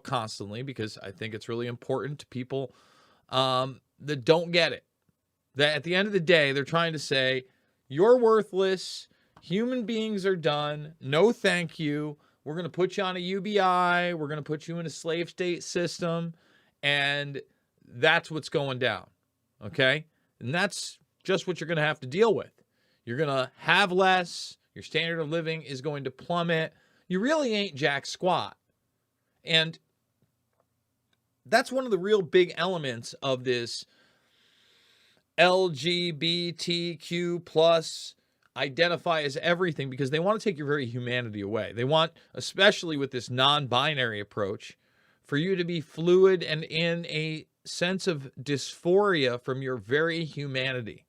constantly because I think it's really important to people that don't get it. That at the end of the day, they're trying to say, you're worthless. Human beings are done. No, thank you. We're going to put you on a UBI. We're going to put you in a slave state system. And that's what's going down. Okay? And that's just what you're going to have to deal with. You're going to have less. Your standard of living is going to plummet. You really ain't jack squat. And that's one of the real big elements of this LGBTQ plus identify as everything, because they want to take your very humanity away. They want, especially with this non-binary approach, for you to be fluid and in a sense of dysphoria from your very humanity.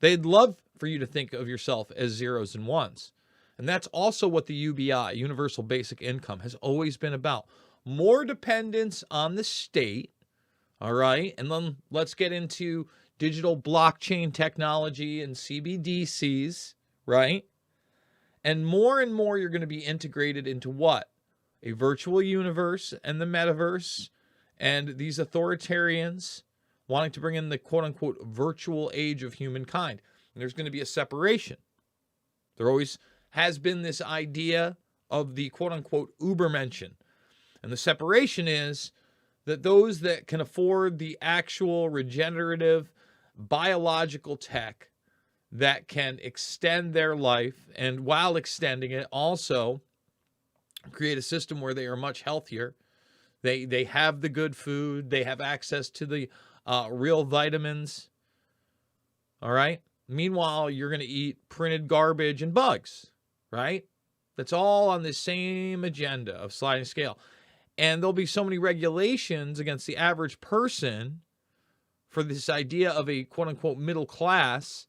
They'd love for you to think of yourself as zeros and ones. And that's also what the UBI, Universal Basic Income, has always been about. More dependence on the state, all right? And then let's get into digital blockchain technology and CBDCs, right? And more you're going to be integrated into what? A virtual universe and the metaverse, and these authoritarians wanting to bring in the quote-unquote virtual age of humankind. And there's going to be a separation. There always has been this idea of the quote-unquote Ubermenschen. And the separation is that those that can afford the actual regenerative biological tech that can extend their life, and while extending it, also create a system where they are much healthier. They have the good food. They have access to the real vitamins. All right. Meanwhile, you're going to eat printed garbage and bugs, right? That's all on the same agenda of sliding scale. And there'll be so many regulations against the average person for this idea of a quote-unquote middle class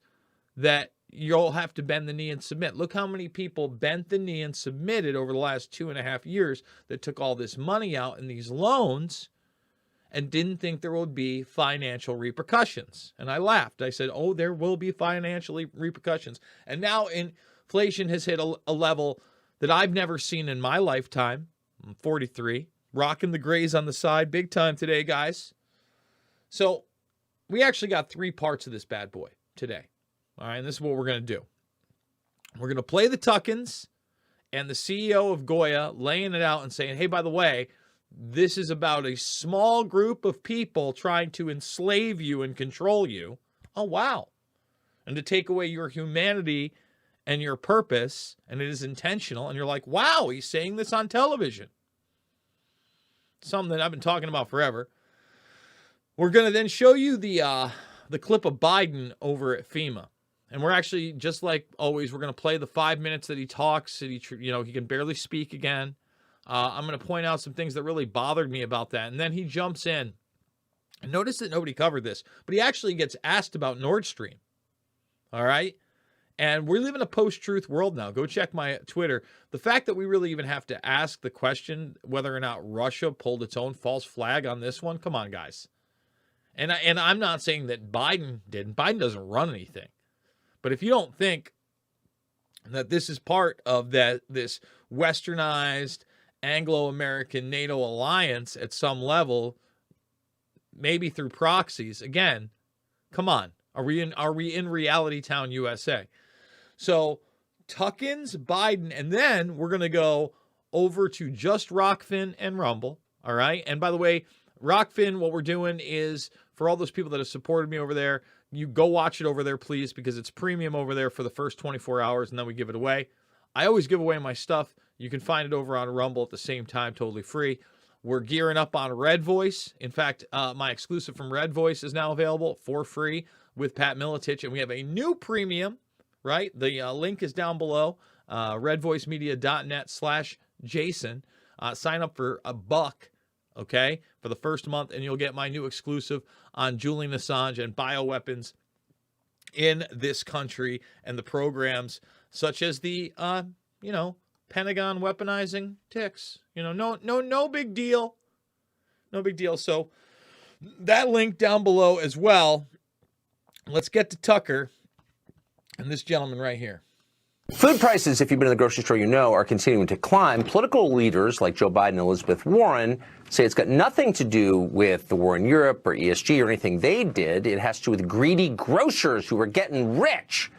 that you'll have to bend the knee and submit. Look how many people bent the knee and submitted over the last 2.5 years that took all this money out in these loans and didn't think there would be financial repercussions. And I laughed. I said, oh, there will be financial repercussions. And now inflation has hit a level that I've never seen in my lifetime. I'm 43, rocking the grays on the side big time today, guys. So we actually got 3 parts of this bad boy today. All right, and this is what we're going to do. We're going to play the Tuckins and the CEO of Goya laying it out and saying, hey, by the way, this is about a small group of people trying to enslave you and control you. Oh, wow. And to take away your humanity and your purpose, and it is intentional. And you're like, wow, he's saying this on television. Something that I've been talking about forever. We're going to then show you the clip of Biden over at FEMA. And we're actually, just like always, we're going to play the 5 minutes that he talks. That he can barely speak again. I'm going to point out some things that really bothered me about that. And then he jumps in. And notice that nobody covered this, but he actually gets asked about Nord Stream. All right? And we live in a post-truth world now. Go check my Twitter. The fact that we really even have to ask the question whether or not Russia pulled its own false flag on this one, come on, guys. And I'm not saying that Biden didn't. Biden doesn't run anything. But if you don't think that this is part of this westernized Anglo-American NATO alliance at some level, maybe through proxies, again, come on. Are we in Reality Town, USA? So Tuckins, Biden, and then we're going to go over to just Rockfin and Rumble. All right. And by the way, Rockfin, what we're doing is, for all those people that have supported me over there, you go watch it over there, please, because it's premium over there for the first 24 hours, and then we give it away. I always give away my stuff. You can find it over on Rumble at the same time, totally free. We're gearing up on Red Voice. In fact, my exclusive from Red Voice is now available for free with Pat Miletich, and we have a new premium, right? The link is down below, redvoicemedia.net/Jason. Sign up for $1, okay, for the first month, and you'll get my new exclusive on Julian Assange and bioweapons in this country and the programs such as the, Pentagon weaponizing ticks. No big deal. No big deal. So that link down below as well. Let's get to Tucker and this gentleman right here. Food prices, if you've been in the grocery store, you know, are continuing to climb. Political leaders like Joe Biden and Elizabeth Warren say it's got nothing to do with the war in Europe or ESG or anything they did. It has to do with greedy grocers who are getting rich.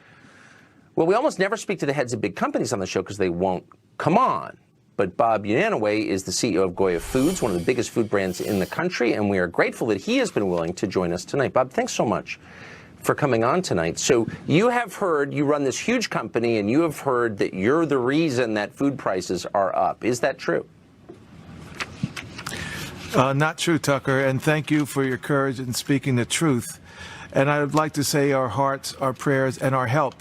Well, we almost never speak to the heads of big companies on the show because they won't come on. But Bob Unanaway is the CEO of Goya Foods, one of the biggest food brands in the country, and we are grateful that he has been willing to join us tonight. Bob, thanks so much for coming on tonight. So you have heard, you run this huge company, and you have heard that you're the reason that food prices are up. Is that true? Not true, Tucker, and thank you for your courage in speaking the truth. And I would like to say our hearts, our prayers, and our help,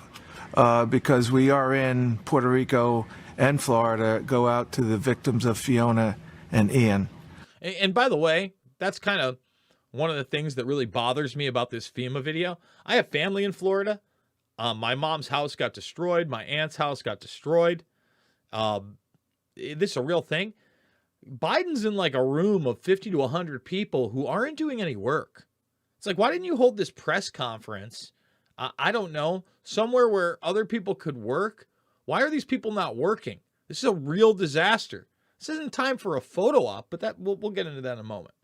because we are in Puerto Rico and Florida, go out to the victims of Fiona and Ian. And by the way, that's kind of one of the things that really bothers me about this FEMA video. I have family in Florida. My mom's house got destroyed. My aunt's house got destroyed. This is a real thing. Biden's in like a room of 50 to 100 people who aren't doing any work. It's like, why didn't you hold this press conference? I don't know. Somewhere where other people could work. Why are these people not working? This is a real disaster. This isn't time for a photo op, but that we'll get into that in a moment.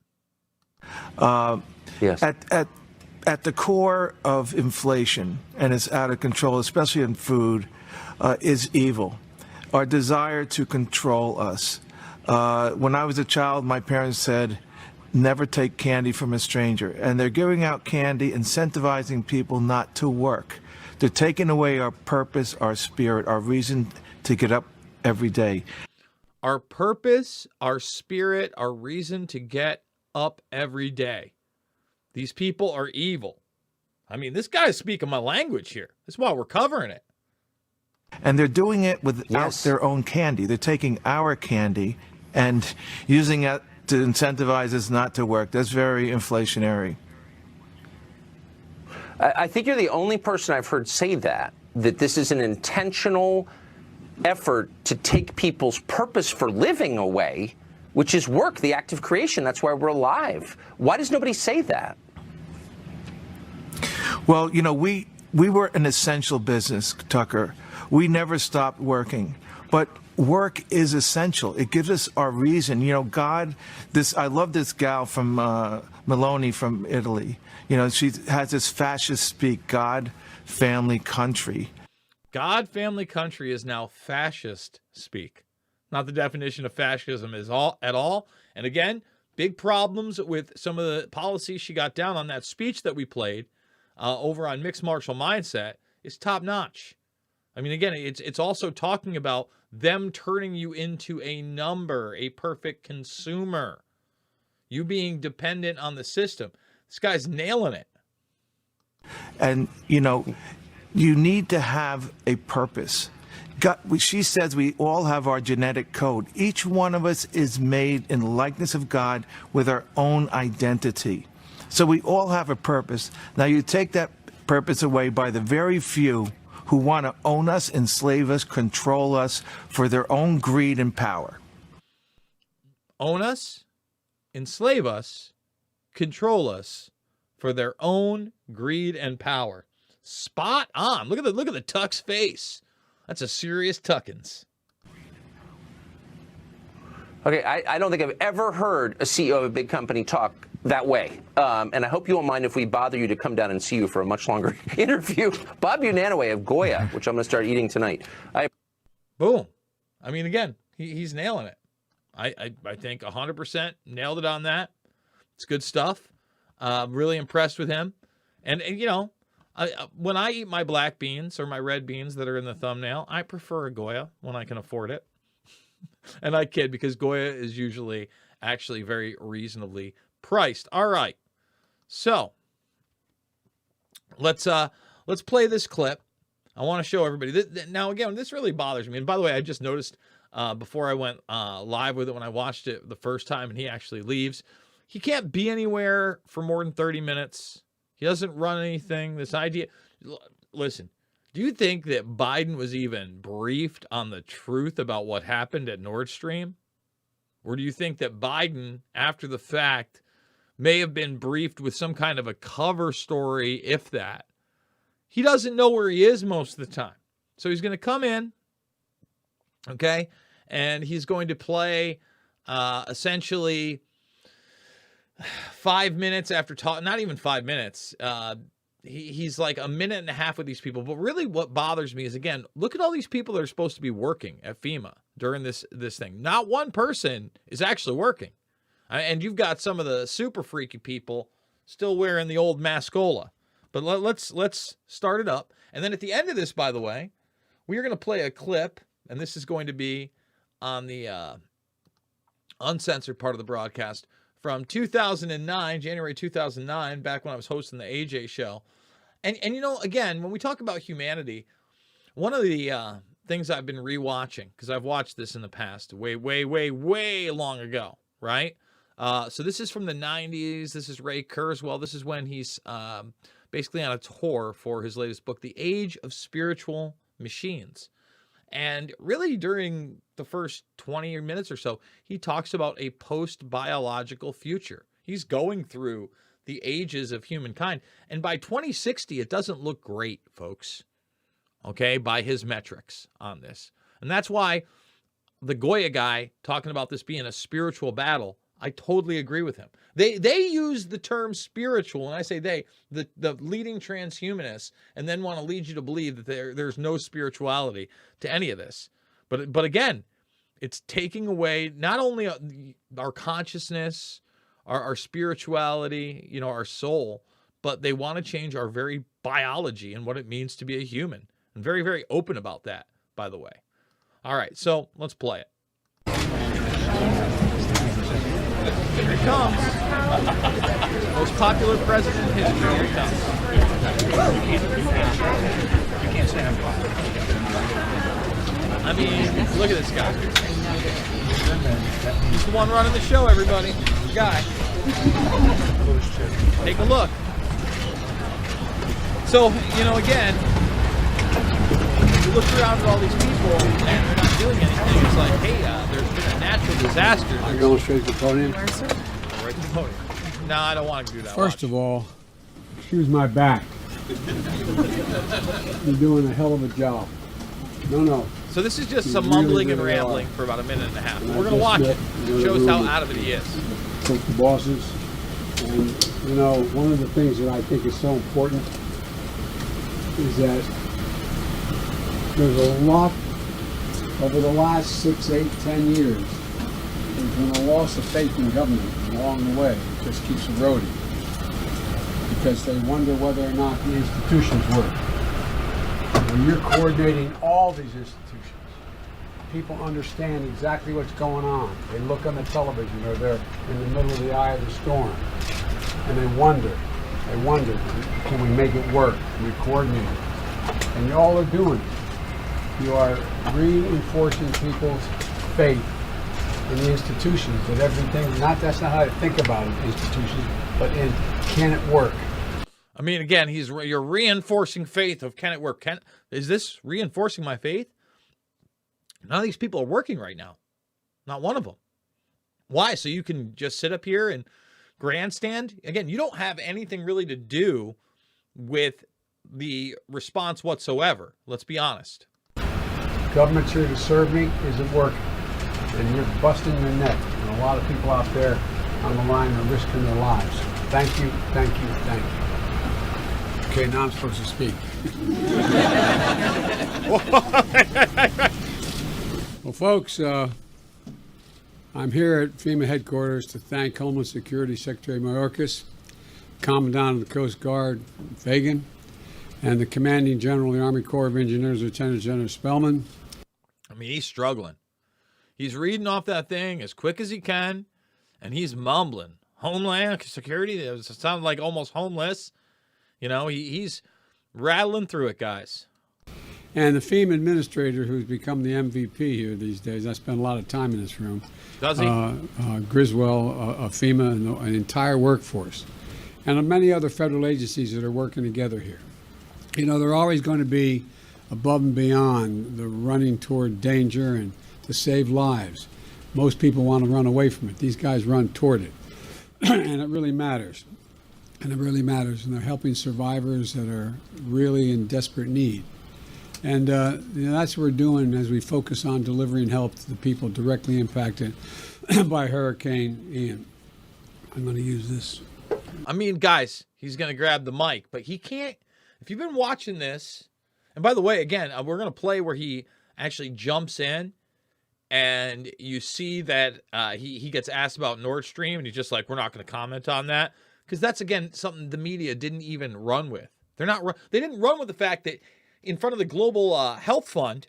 Yes. At the core of inflation, and it's out of control, especially in food, is evil. Our desire to control us. When I was a child, my parents said, never take candy from a stranger. And they're giving out candy, incentivizing people not to work. They're taking away our purpose, our spirit, our reason to get up every day. Our purpose, our spirit, our reason to get up every day. These people are evil. I mean, this guy's speaking my language here. That's why we're covering it. And they're doing it without their own candy. They're taking our candy and using it to incentivize us not to work. That's very inflationary. I think you're the only person I've heard say that this is an intentional effort to take people's purpose for living away, which is work, the act of creation. That's why we're alive. Why does nobody say that? Well, you know, we were an essential business, Tucker. We never stopped working. But work is essential. It gives us our reason. You know, God, I love this gal from Meloni from Italy. You know, she has this fascist speak, God, family, country. God, family, country is now fascist speak. Not the definition of fascism at all. And again, big problems with some of the policies she got down on that speech that we played over on Mixed Martial Mindset is top notch. I mean, again, it's also talking about them turning you into a number, a perfect consumer, you being dependent on the system. This guy's nailing it. And, you know, you need to have a purpose. She says we all have our genetic code. Each one of us is made in the likeness of God with our own identity. So we all have a purpose. Now you take that purpose away by the very few who want to own us, enslave us, control us for their own greed and power. Own us, enslave us, control us for their own greed and power. Spot on. Look at the Tuck's face. That's a serious Tuckins. Okay, I don't think I've ever heard a CEO of a big company talk that way. And I hope you won't mind if we bother you to come down and see you for a much longer interview. Bob Unanaway of Goya, which I'm going to start eating tonight. Boom. I mean, again, he's nailing it. I think 100% nailed it on that. It's good stuff. Really impressed with him. And you know, when I eat my black beans or my red beans that are in the thumbnail, I prefer a Goya when I can afford it. And I kid, because Goya is usually actually very reasonably priced. All right. So let's play this clip. I want to show everybody. Now, again, this really bothers me. And by the way, I just noticed before I went live with it, when I watched it the first time and he actually leaves, he can't be anywhere for more than 30 minutes. He doesn't run anything. This idea, listen, do you think that Biden was even briefed on the truth about what happened at Nord Stream? Or do you think that Biden, after the fact, may have been briefed with some kind of a cover story, if that? He doesn't know where he is most of the time. So he's going to come in, okay, and he's going to play essentially 5 minutes after talk. Not even 5 minutes. He's like a minute and a half with these people. But really what bothers me is, again, look at all these people that are supposed to be working at FEMA during this thing. Not one person is actually working. And you've got some of the super freaky people still wearing the old mascola. But let's start it up. And then at the end of this, by the way, we are going to play a clip, and this is going to be on the uncensored part of the broadcast from 2009, January 2009, back when I was hosting the AJ show. And you know, again, when we talk about humanity, one of the things I've been rewatching, because I've watched this in the past, way long ago, right? So this is from the 90s. This is Ray Kurzweil. This is when he's basically on a tour for his latest book, The Age of Spiritual Machines. And really during the first 20 minutes or so, he talks about a post-biological future. He's going through the ages of humankind. And by 2060, it doesn't look great, folks, okay, by his metrics on this. And that's why the Goya guy talking about this being a spiritual battle, I totally agree with him. They use the term spiritual, and I say they, the leading transhumanists, and then want to lead you to believe that there's no spirituality to any of this. But again, it's taking away not only our consciousness, our spirituality, you know, our soul, but they want to change our very biology and what it means to be a human. And very, very open about that, by the way. All right, so let's play it. Here it comes. Most popular president in history. Here it comes. You can't stand him. I mean, look at this guy. He's the one running the show, everybody. The guy. Take a look. So, you know, again, you look around at all these people and they're not doing anything. It's like, hey, there's been a natural disaster. I'm going straight to the podium. Right to the podium. No, I don't want to do that. First of all, excuse my back. You're doing a hell of a job. No. So this is just You some really, mumbling and really rambling are. for about a minute and a half. And We're I going to just watch met it. the It shows how room. out of it he is. Spoke to bosses. And, you know, one of the things that I think is so important is that there's a lot, over the last 6, 8, 10 years, there's been a loss of faith in government along the way. It just keeps eroding. Because they wonder whether or not the institutions work. When you're coordinating all these institutions, people understand exactly what's going on. They look on the television or they're in the middle of the eye of the storm. And they wonder, can we make it work? Can we coordinate it? And you all are doing it. You are reinforcing people's faith in the institutions, that everything, that's not how to think about it, institutions, but in can it work? I mean, again, you're reinforcing faith of can it work? Is this reinforcing my faith? None of these people are working right now. Not one of them. Why? So you can just sit up here and grandstand? Again, you don't have anything really to do with the response whatsoever. Let's be honest. Government's here to serve me isn't working. And you're busting your neck. And a lot of people out there on the line are risking their lives. Thank you. Okay, now I'm supposed to speak. Well, folks, I'm here at FEMA headquarters to thank Homeland Security Secretary Mayorkas, Commandant of the Coast Guard Fagan, and the Commanding General of the Army Corps of Engineers, Lieutenant General Spellman. I mean, he's struggling. He's reading off that thing as quick as he can, and he's mumbling. Homeland Security, it sounds like almost homeless. You know, he's rattling through it, guys. And the FEMA administrator, who's become the MVP here these days, I spend a lot of time in this room. Does he? Griswold of FEMA and the entire workforce. And many other federal agencies that are working together here. You know, they're always going to be above and beyond the running toward danger and to save lives. Most people want to run away from it. These guys run toward it. And it really matters. And they're helping survivors that are really in desperate need. And that's what we're doing as we focus on delivering help to the people directly impacted by Hurricane Ian. I'm going to use this. I mean, guys, he's going to grab the mic, but he can't. If you've been watching this, and by the way, again, we're going to play where he actually jumps in and you see that he gets asked about Nord Stream and he's just like, we're not going to comment on that. Because that's, again, something the media didn't even run with. They didn't run with the fact that in front of the Global Health Fund,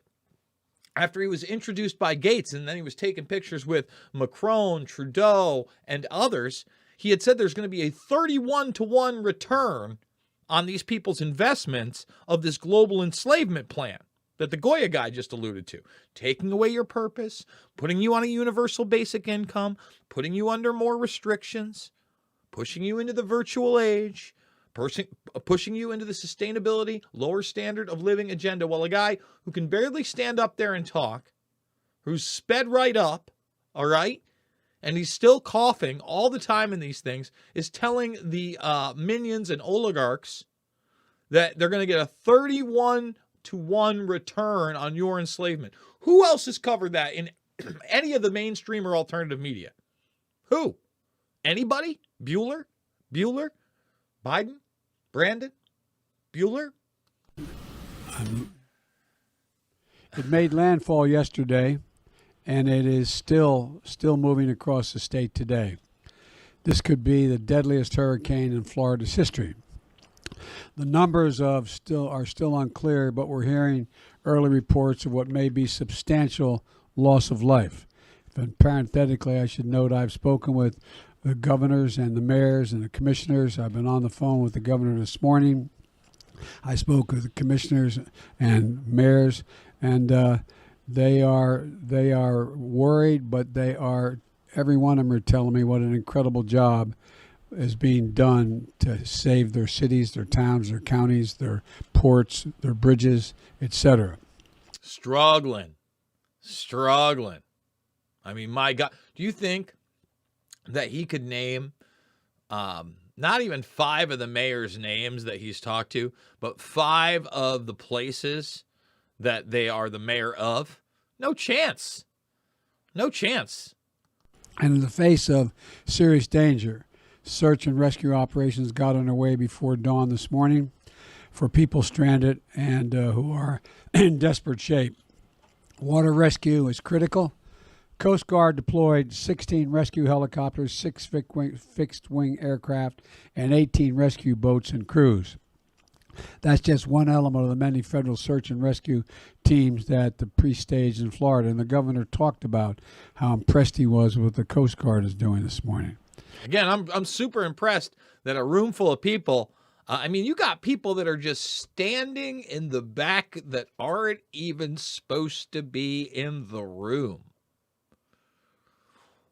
after he was introduced by Gates and then he was taking pictures with Macron, Trudeau, and others, he had said there's going to be a 31-to-1 return on these people's investments of this global enslavement plan that the Goya guy just alluded to. Taking away your purpose, putting you on a universal basic income, putting you under more restrictions, pushing you into the virtual age, pushing you into the sustainability, lower standard of living agenda, while a guy who can barely stand up there and talk, who's sped right up, all right, and he's still coughing all the time in these things, is telling the minions and oligarchs that they're going to get a 31-to-1 return on your enslavement. Who else has covered that in any of the mainstream or alternative media? Who? Anybody? Bueller? Biden? Brandon? Bueller? It made landfall yesterday, and it is still moving across the state today. This could be the deadliest hurricane in Florida's history. The numbers are still unclear, but we're hearing early reports of what may be substantial loss of life. And parenthetically, I should note I've spoken with the governors and the mayors and the commissioners. I've been on the phone with the governor this morning. I spoke with the commissioners and mayors, and they are worried, but every one of them are telling me what an incredible job is being done to save their cities, their towns, their counties, their ports, their bridges, etc. Struggling. I mean, my God, do you think that he could name not even 5 of the mayor's names that he's talked to, but 5 of the places that they are the mayor of? No chance. And in the face of serious danger, search and rescue operations got underway before dawn this morning for people stranded and who are in desperate shape. Water rescue is critical. Coast Guard deployed 16 rescue helicopters, 6 fixed-wing aircraft, and 18 rescue boats and crews. That's just one element of the many federal search and rescue teams that the pre-staged in Florida. And the governor talked about how impressed he was with what the Coast Guard is doing this morning. Again, I'm super impressed that a room full of people, I mean, you got people that are just standing in the back that aren't even supposed to be in the room.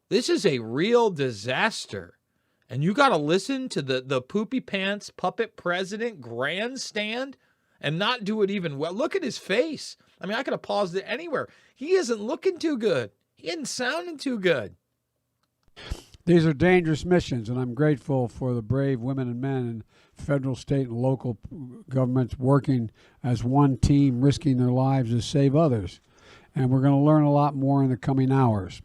This is a real disaster. And you got to listen to the poopy pants puppet president grandstand and not do it even well. Look at his face. I mean, I could have paused it anywhere. He isn't looking too good. He isn't sounding too good. These are dangerous missions, and I'm grateful for the brave women and men in federal, state, and local governments working as one team, risking their lives to save others. And we're going to learn a lot more in the coming hours.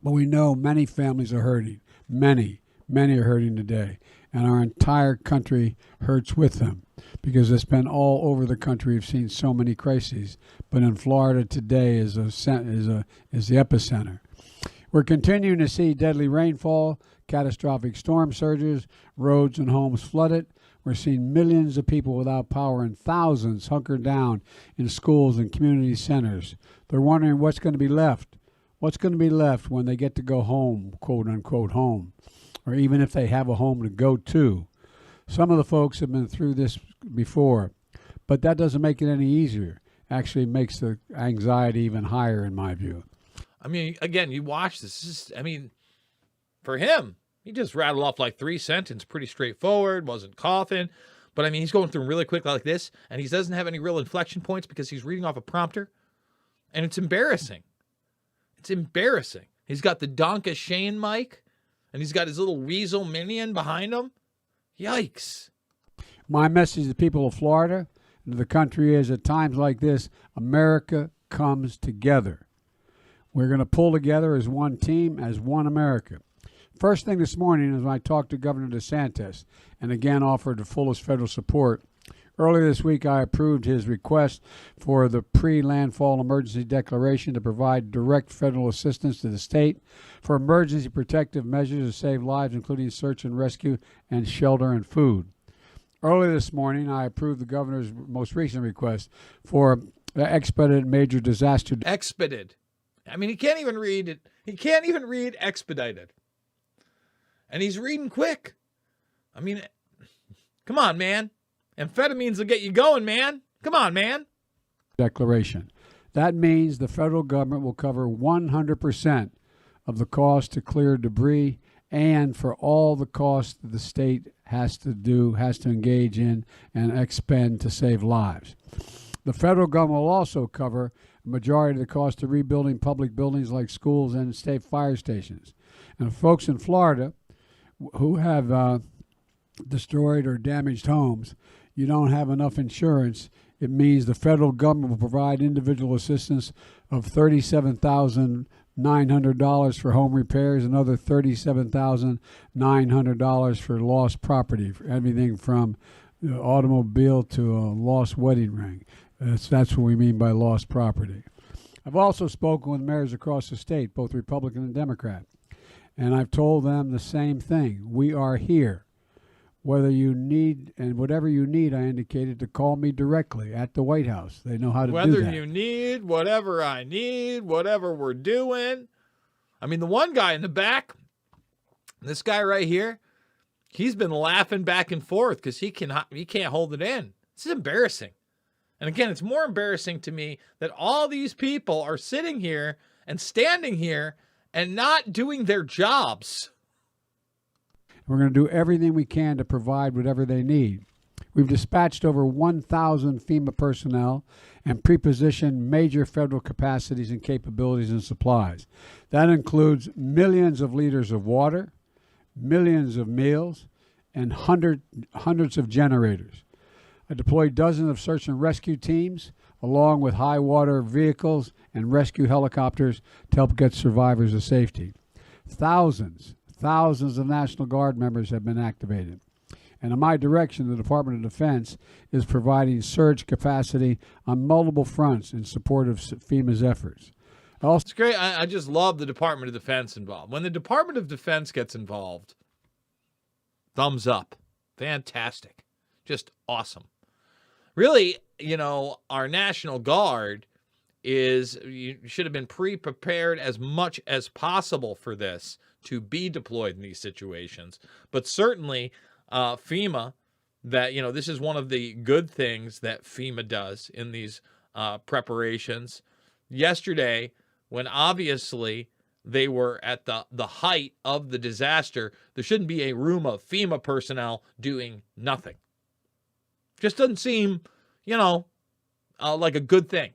But we know many families are hurting. Many are hurting today. And our entire country hurts with them because it's been all over the country. We've seen so many crises. But in Florida today is the epicenter. We're continuing to see deadly rainfall, catastrophic storm surges, roads and homes flooded. We're seeing millions of people without power and thousands hunkered down in schools and community centers. They're wondering what's going to be left. What's going to be left when they get to go home, quote unquote home, or even if they have a home to go to. Some of the folks have been through this before, but that doesn't make it any easier. Actually makes the anxiety even higher in my view. I mean, again, you watch this. For him, he just rattled off like 3 sentences, pretty straightforward, wasn't coughing. But, I mean, he's going through them really quick like this, and he doesn't have any real inflection points because he's reading off a prompter. And it's embarrassing. He's got the Donka Shane mic, and he's got his little weasel minion behind him. Yikes. My message to the people of Florida, the country is at times like this, America comes together. We're going to pull together as one team, as one America. First thing this morning is when I talked to Governor DeSantis and again offered the fullest federal support. Earlier this week, I approved his request for the pre-landfall emergency declaration to provide direct federal assistance to the state for emergency protective measures to save lives, including search and rescue and shelter and food. Earlier this morning, I approved the governor's most recent request for expedited major disaster. Expedited. I mean, he can't even read it. He can't even read expedited. And he's reading quick. I mean, come on, man. Amphetamines will get you going, man. Come on, man. Declaration. That means the federal government will cover 100% of the cost to clear debris and for all the costs that the state has to engage in and expend to save lives. The federal government will also cover a majority of the cost of rebuilding public buildings like schools and state fire stations. And folks in Florida who have destroyed or damaged homes, you don't have enough insurance, it means the federal government will provide individual assistance of $37,900 for home repairs, another $37,900 for lost property, for everything from the automobile to a lost wedding ring. That's what we mean by lost property. I've also spoken with mayors across the state, both Republican and Democrat, and I've told them the same thing. We are here. Whether you need, and whatever you need, I indicated to call me directly at the White House. They know how to do that. Whether you need, whatever I need, whatever we're doing. I mean, the one guy in the back, this guy right here, he's been laughing back and forth because he can't hold it in. This is embarrassing. And again, it's more embarrassing to me that all these people are sitting here and standing here and not doing their jobs. We're going to do everything we can to provide whatever they need. We've dispatched over 1,000 FEMA personnel and prepositioned major federal capacities and capabilities and supplies. That includes millions of liters of water, millions of meals, and hundreds of generators. I deployed dozens of search and rescue teams, along with high water vehicles and rescue helicopters to help get survivors to safety. Thousands of National Guard members have been activated. And in my direction, the Department of Defense is providing surge capacity on multiple fronts in support of FEMA's efforts. It's great. I just love the Department of Defense involved. When the Department of Defense gets involved, thumbs up. Fantastic. Just awesome. Really, our National Guard you should have been pre-prepared as much as possible for this to be deployed in these situations. But certainly FEMA, this is one of the good things that FEMA does in these preparations. Yesterday, when obviously they were at the height of the disaster, there shouldn't be a room of FEMA personnel doing nothing. Just doesn't seem, like a good thing.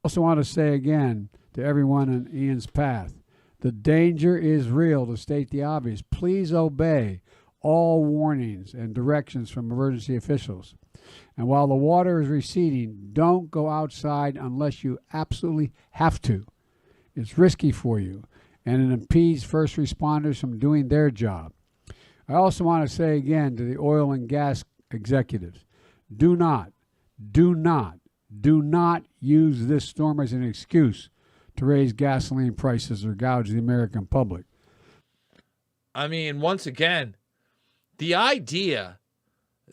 I also want to say again to everyone in Ian's path, the danger is real, to state the obvious. Please obey all warnings and directions from emergency officials. And while the water is receding, don't go outside unless you absolutely have to. It's risky for you, and it impedes first responders from doing their job. I also want to say again to the oil and gas executives, do not use this storm as an excuse to raise gasoline prices or gouge the American public. I mean, once again, the idea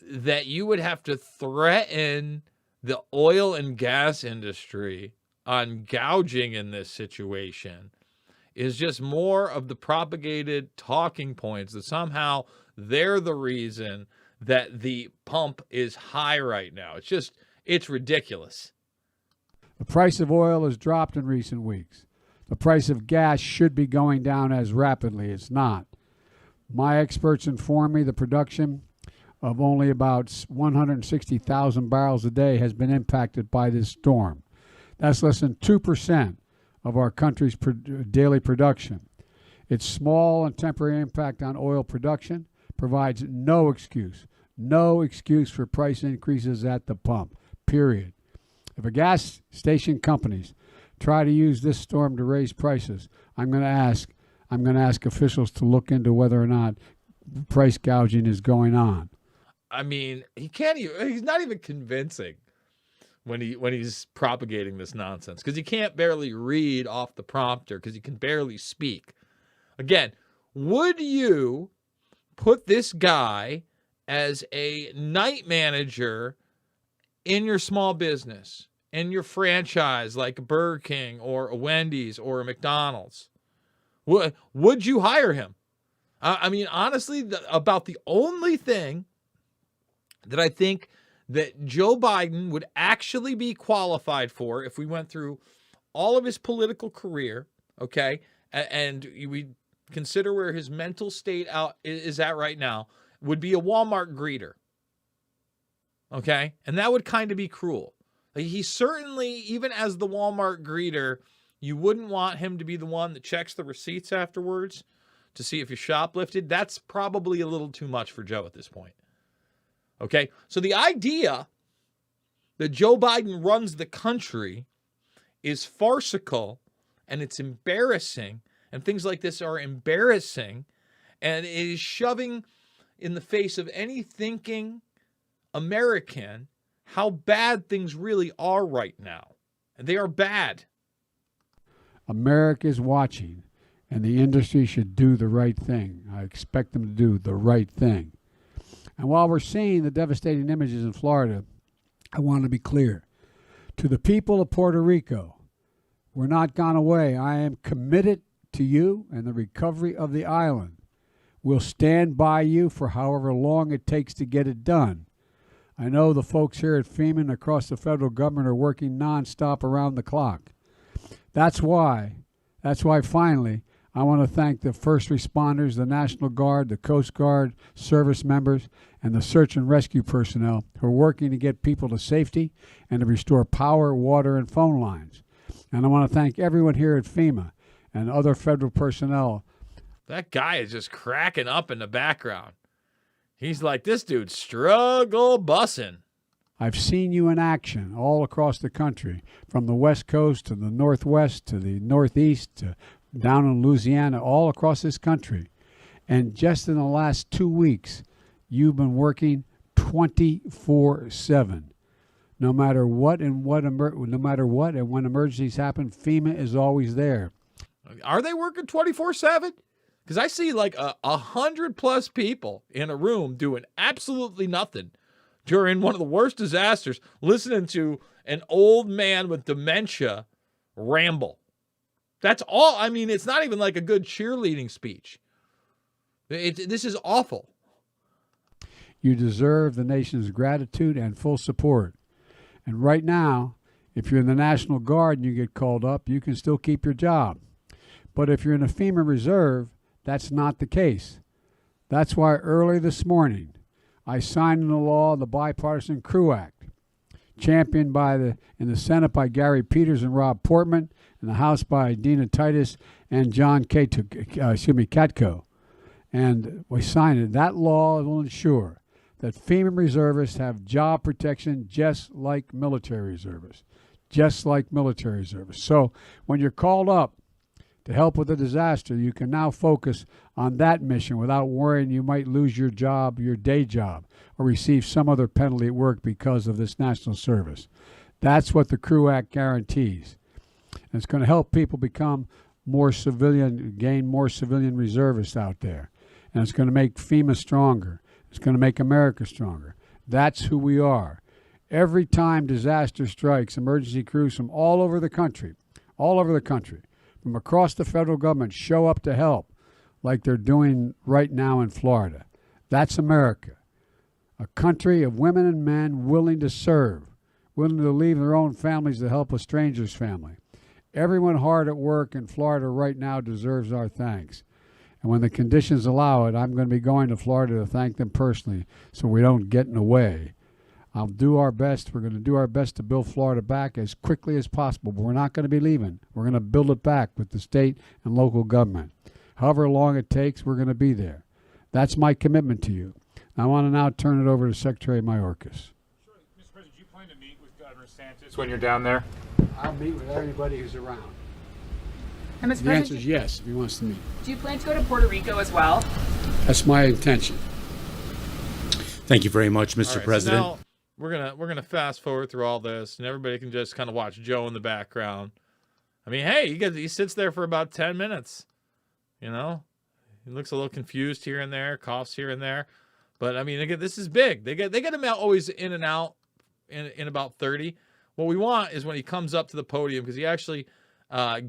that you would have to threaten the oil and gas industry on gouging in this situation is just more of the propagated talking points that somehow they're the reason that the pump is high right now. It's ridiculous. The price of oil has dropped in recent weeks. The price of gas should be going down as rapidly. It's not. My experts inform me the production of only about 160,000 barrels a day has been impacted by this storm. That's less than 2% of our country's daily production. Its small and temporary impact on oil production provides no excuse, No excuse for price increases at the pump, period. If a gas station companies try to use this storm to raise prices, I'm going to ask officials to look into whether or not price gouging is going on. I mean, he's not even convincing when he's propagating this nonsense, because he can't barely read off the prompter, because he can barely speak. Again, would you put this guy as a night manager in your small business, in your franchise like a Burger King or a Wendy's or a McDonald's? Would you hire him? I mean, honestly, about the only thing that I think that Joe Biden would actually be qualified for, if we went through all of his political career, okay, and we consider where his mental state is at right now, would be a Walmart greeter. Okay? And that would kind of be cruel. Like, he certainly, even as the Walmart greeter, you wouldn't want him to be the one that checks the receipts afterwards to see if you shoplifted. That's probably a little too much for Joe at this point. Okay? So the idea that Joe Biden runs the country is farcical, and it's embarrassing, and things like this are embarrassing, and it is shoving in the face of any thinking American how bad things really are right now. And they are bad. America is watching, and the industry should do the right thing. I expect them to do the right thing. And while we're seeing the devastating images in Florida, I want to be clear. To the people of Puerto Rico, we're not gone away. I am committed to you and the recovery of the island. We'll stand by you for however long it takes to get it done. I know the folks here at FEMA and across the federal government are working nonstop around the clock. That's why finally, I want to thank the first responders, the National Guard, the Coast Guard, service members, and the search and rescue personnel who are working to get people to safety and to restore power, water, and phone lines. And I want to thank everyone here at FEMA and other federal personnel. That guy is just cracking up in the background. He's like, this dude's struggle bussing. I've seen you in action all across the country, from the West Coast to the Northwest to the Northeast to down in Louisiana, all across this country. And just in the last 2 weeks, you've been working 24/7. No matter what and when emergencies happen, FEMA is always there. Are they working 24/7? Because I see like 100+ people in a room doing absolutely nothing during one of the worst disasters, listening to an old man with dementia ramble. That's all. I mean, it's not even like a good cheerleading speech. This is awful. You deserve the nation's gratitude and full support. And right now, if you're in the National Guard and you get called up, you can still keep your job. But if you're in a FEMA reserve, that's not the case. That's why early this morning, I signed into law the Bipartisan Crew Act, championed in the Senate by Gary Peters and Rob Portman, in the House by Dina Titus and John Katko. And we signed it. That law will ensure that FEMA reservists have job protection just like military reservists. So when you're called up to help with a disaster, you can now focus on that mission without worrying you might lose your job, your day job, or receive some other penalty at work because of this national service. That's what the Crew Act guarantees. And it's going to help people become gain more civilian reservists out there. And it's going to make FEMA stronger. It's going to make America stronger. That's who we are. Every time disaster strikes, emergency crews from all over the country, from across the federal government show up to help, like they're doing right now in Florida. That's America, a country of women and men willing to serve, willing to leave their own families to help a stranger's family. Everyone hard at work in Florida right now deserves our thanks. And when the conditions allow it, I'm going to be going to Florida to thank them personally so we don't get in the way. I'll do our best. We're going to do our best to build Florida back as quickly as possible, but we're not going to be leaving. We're going to build it back with the state and local government. However long it takes, we're going to be there. That's my commitment to you. I want to now turn it over to Secretary Mayorkas. Sure. Mr. President, do you plan to meet with Governor DeSantis when you're down there? I'll meet with everybody who's around. And Mr. The President, answer is yes, if he wants to meet. do you plan to go to Puerto Rico as well? That's my intention. Thank you very much, All Mr. right, President. So now we're gonna fast forward through all this, and everybody can just kind of watch Joe in the background. I mean, hey, he sits there for about 10 minutes. You know, he looks a little confused here and there, coughs here and there. But I mean, again, this is big. They get him out always in and out in about 30. What we want is when he comes up to the podium, because he actually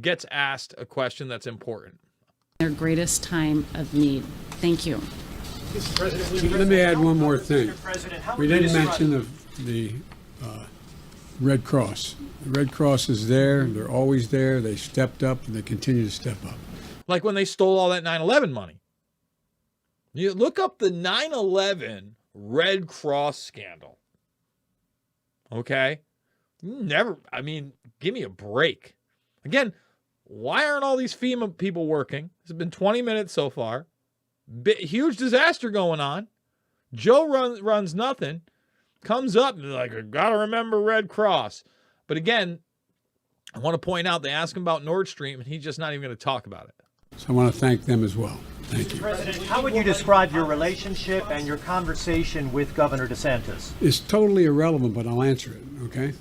gets asked a question that's important. Their greatest time of need. Thank you. Let me add one more thing. We didn't mention the Red Cross. The Red Cross is there. They're always there. They stepped up, and they continue to step up. Like when they stole all that 9/11 money. You look up the 9/11 Red Cross scandal. Okay? I mean, give me a break. Again, why aren't all these FEMA people working? It's been 20 minutes so far. Huge disaster going on. Joe runs nothing. Comes up and like, I gotta remember Red Cross. But again, I want to point out they asked him about Nord Stream and he's just not even going to talk about it. So I want to thank them as well. Thank you. President, how would you describe your relationship and your conversation with Governor DeSantis? It's totally irrelevant, but I'll answer it, okay?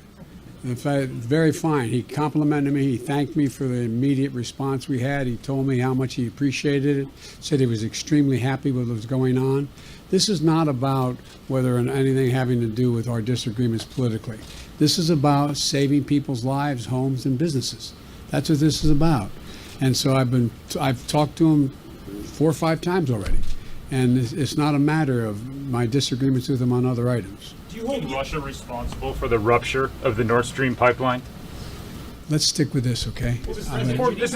In fact, very fine. He complimented me. He thanked me for the immediate response we had. He told me how much he appreciated it, said he was extremely happy with what was going on. This is not about whether anything having to do with our disagreements politically. This is about saving people's lives, homes, and businesses. That's what this is about. And so I've talked to him 4 or 5 times already. And it's not a matter of my disagreements with him on other items. Do you hold Russia responsible for the rupture of the Nord Stream pipeline? Let's stick with this, okay? This is an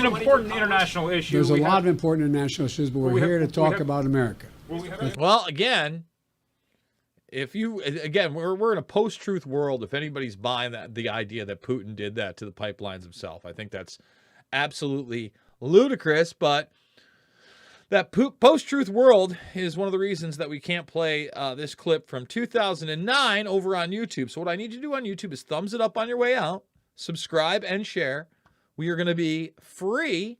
important international issue. There's a lot of important international issues, but we're here to talk about America. Well, again, we're in a post-truth world. If anybody's buying the idea that Putin did that to the pipelines himself, I think that's absolutely ludicrous. But that post-truth world is one of the reasons that we can't play this clip from 2009 over on YouTube. So what I need you to do on YouTube is thumbs it up on your way out, subscribe and share. We are going to be free,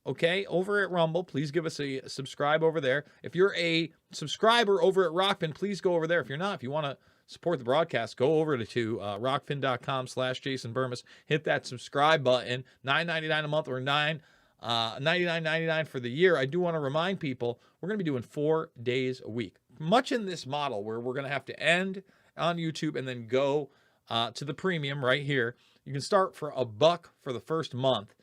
okay, over at Rumble. Please give us a subscribe over there. If you're a subscriber over at Rockfin, please go over there. If you're not, if you want to support the broadcast, go over to rockfin.com/Jason Bermas. Hit that subscribe button, $9.99 a month or $99.99 for the year. I do want to remind people we're going to be doing 4 days a week, much in this model where we're going to have to end on YouTube and then go to the premium right here. You can start for $1 for the first month.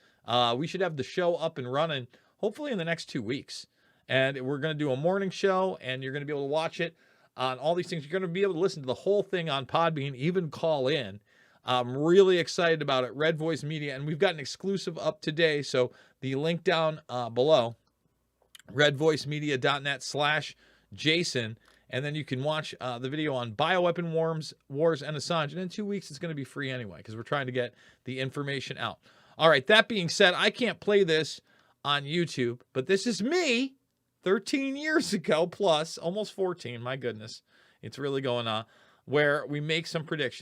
We should have the show up and running hopefully in the next 2 weeks. And we're going to do a morning show, and you're going to be able to watch it on all these things. You're going to be able to listen to the whole thing on Podbean, even call in. I'm really excited about it. Red Voice Media, and we've got an exclusive up today. So the link down below, redvoicemedia.net/Jason. And then you can watch the video on bioweapon wars, and Assange. And in 2 weeks, it's going to be free anyway, because we're trying to get the information out. All right, that being said, I can't play this on YouTube, but this is me 13 years ago plus, almost 14, my goodness. It's really going on, where we make some predictions.